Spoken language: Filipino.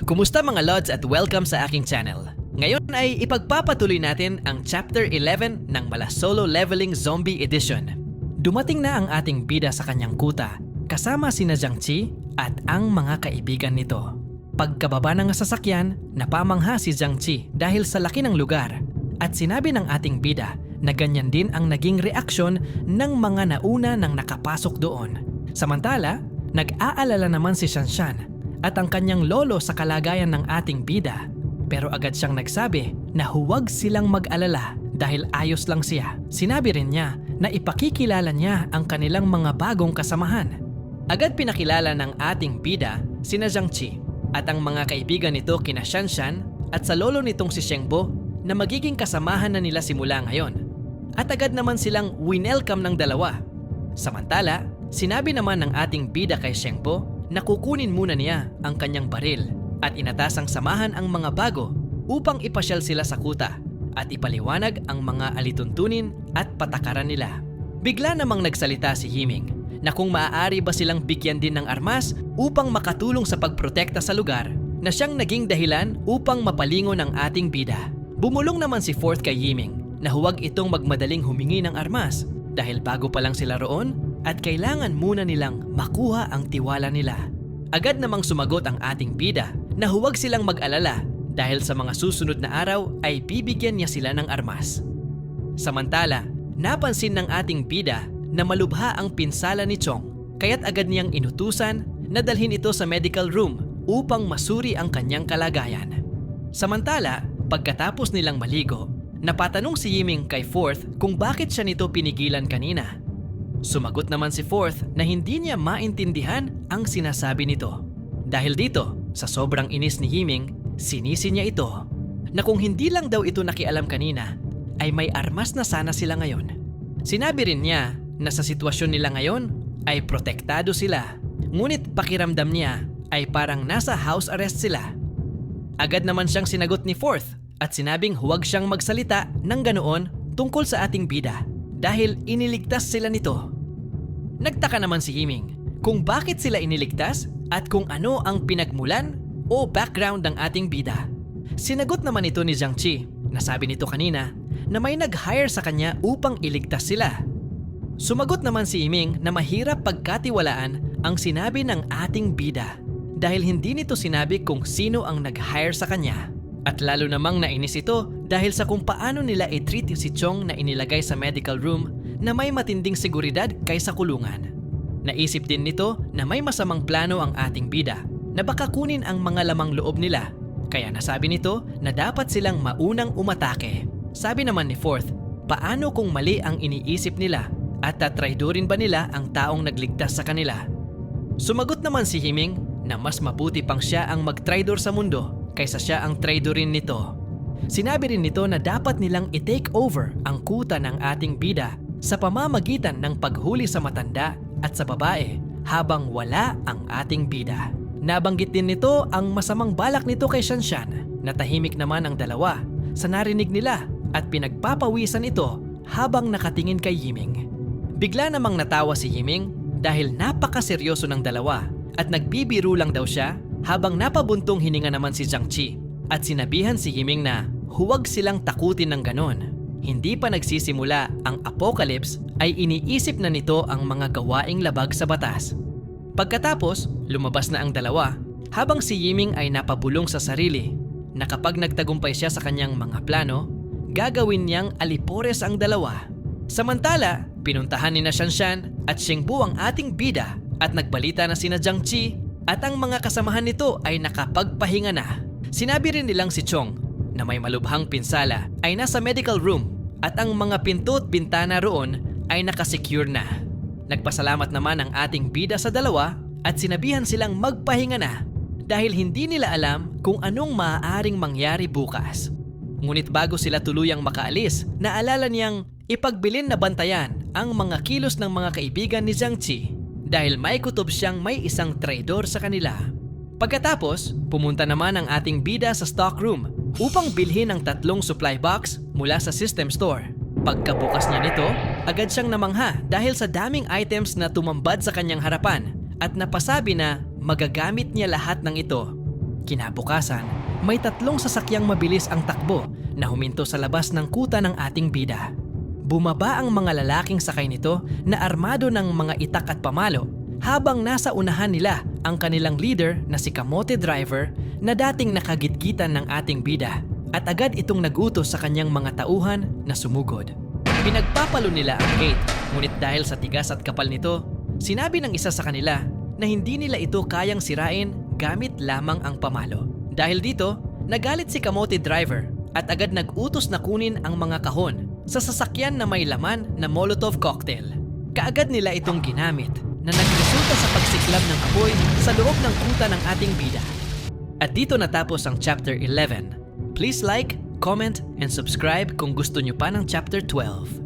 Kumusta mga Lods at welcome sa aking channel. Ngayon ay ipagpapatuloy natin ang Chapter 11 ng Mala Solo Leveling Zombie Edition. Dumating na ang ating bida sa kanyang kuta kasama sina Jiangqi at ang mga kaibigan nito. Pagkababa ng sasakyan, napamangha si Jiangqi dahil sa laki ng lugar at sinabi ng ating bida na ganyan din ang naging reaksyon ng mga nauna nang nakapasok doon. Samantala, nag-aalala naman si Shanshan at ang kanyang lolo sa kalagayan ng ating bida. Pero agad siyang nagsabi na huwag silang mag-alala dahil ayos lang siya. Sinabi rin niya na ipakikilala niya ang kanilang mga bagong kasamahan. Agad pinakilala ng ating bida sina Jiangqi at ang mga kaibigan nito kina Shanshan at sa lolo nitong si Shengbo na magiging kasamahan na nila simula ngayon. At agad naman silang winelcome ng dalawa. Samantala, sinabi naman ng ating bida kay Shengbo na kukunin muna niya ang kanyang baril at inatasang samahan ang mga bago upang ipasyal sila sa kuta at ipaliwanag ang mga alituntunin at patakaran nila. Bigla namang nagsalita si Himing na kung maaari ba silang bigyan din ng armas upang makatulong sa pagprotekta sa lugar na siyang naging dahilan upang mapalingon ang ating bida. Bumulong naman si Fourth kay Himing na huwag itong magmadaling humingi ng armas dahil bago pa lang sila roon at kailangan muna nilang makuha ang tiwala nila. Agad namang sumagot ang ating bida na huwag silang mag-alala dahil sa mga susunod na araw ay bibigyan niya sila ng armas. Samantala, napansin ng ating bida na malubha ang pinsala ni Chong kaya't agad niyang inutusan na dalhin ito sa medical room upang masuri ang kanyang kalagayan. Samantala, pagkatapos nilang maligo, napatanong si Yiming kay Fourth kung bakit siya nito pinigilan kanina. Sumagot naman si Fourth na hindi niya maintindihan ang sinasabi nito. Dahil dito, sa sobrang inis ni Himing, sinisi niya ito na kung hindi lang daw ito nakialam kanina, ay may armas na sana sila ngayon. Sinabi rin niya na sa sitwasyon nila ngayon ay protektado sila, ngunit pakiramdam niya ay parang nasa house arrest sila. Agad naman siyang sinagot ni Fourth at sinabing huwag siyang magsalita ng ganoon tungkol sa ating bida dahil iniligtas sila nito. Nagtaka naman si Himing kung bakit sila iniligtas at kung ano ang pinagmulan o background ng ating bida. Sinagot naman ito ni Jiangqi na sabi nito kanina na may nag-hire sa kanya upang iligtas sila. Sumagot naman si Himing na mahirap pagkatiwalaan ang sinabi ng ating bida dahil hindi nito sinabi kung sino ang nag-hire sa kanya. At lalo namang nainis ito dahil sa kung paano nila i-treat si Chong na inilagay sa medical room na may matinding seguridad kaysa kulungan. Naisip din nito na may masamang plano ang ating bida na baka kunin ang mga lamang loob nila. Kaya nasabi nito na dapat silang maunang umatake. Sabi naman ni Fourth, paano kung mali ang iniisip nila at tatraidorin ba nila ang taong nagligtas sa kanila? Sumagot naman si Himing na mas mabuti pang siya ang mag-traidor sa mundo kaysa siya ang traidorin nito. Sinabi rin nito na dapat nilang i-take over ang kuta ng ating bida sa pamamagitan ng paghuli sa matanda at sa babae habang wala ang ating bida. Nabanggit din nito ang masamang balak nito kay Shanshan na tahimik naman ang dalawa sa narinig nila at pinagpapawisan ito habang nakatingin kay Yiming. Bigla namang natawa si Yiming dahil napakaseryoso ng dalawa at nagbibiro lang daw siya habang napabuntong hininga naman si Jiangqi at sinabihan si Himing na huwag silang takutin ng ganon. Hindi pa nagsisimula ang apocalypse ay iniisip na nito ang mga gawaing labag sa batas. Pagkatapos, lumabas na ang dalawa habang si Yiming ay napabulong sa sarili na kapag nagtagumpay siya sa kanyang mga plano, gagawin niyang alipores ang dalawa. Samantala, pinuntahan ni na Shanshan at Shengbu ang ating bida at nagbalita na sina Jiangqi at ang mga kasamahan nito ay nakapagpahinga na. Sinabi rin nilang si Chong na may malubhang pinsala ay nasa medical room at ang mga pinto at bintana roon ay nakasecure na. Nagpasalamat naman ang ating bida sa dalawa at sinabihan silang magpahinga na dahil hindi nila alam kung anong maaaring mangyari bukas. Ngunit bago sila tuluyang makaalis, naalala niyang ipagbilin na bantayan ang mga kilos ng mga kaibigan ni Jiangqi dahil may kutob siyang may isang traidor sa kanila. Pagkatapos, pumunta naman ang ating bida sa stock room upang bilhin ang 3 supply box mula sa system store. Pagkabukas niya nito, agad siyang namangha dahil sa daming items na tumambad sa kanyang harapan at napasabi na magagamit niya lahat ng ito. Kinabukasan, may 3 sasakyang mabilis ang takbo na huminto sa labas ng kuta ng ating bida. Bumaba ang mga lalaking sakay nito na armado ng mga itak at pamalo habang nasa unahan nila ang kanilang leader na si Kamote Driver na dating nakagitgitan ng ating bida at agad itong nagutos sa kanyang mga tauhan na sumugod. Pinagpapalo nila ang gate, ngunit dahil sa tigas at kapal nito, sinabi ng isa sa kanila na hindi nila ito kayang sirain gamit lamang ang pamalo. Dahil dito, nagalit si Kamote Driver at agad nag-utos na kunin ang mga kahon sa sasakyan na may laman na Molotov cocktail. Kaagad nila itong ginamit na nagresulta sa pagsiklab ng apoy sa loob ng kuta ng ating bida. At dito natapos ang Chapter 11. Please like, comment, and subscribe kung gusto nyo pa ng Chapter 12.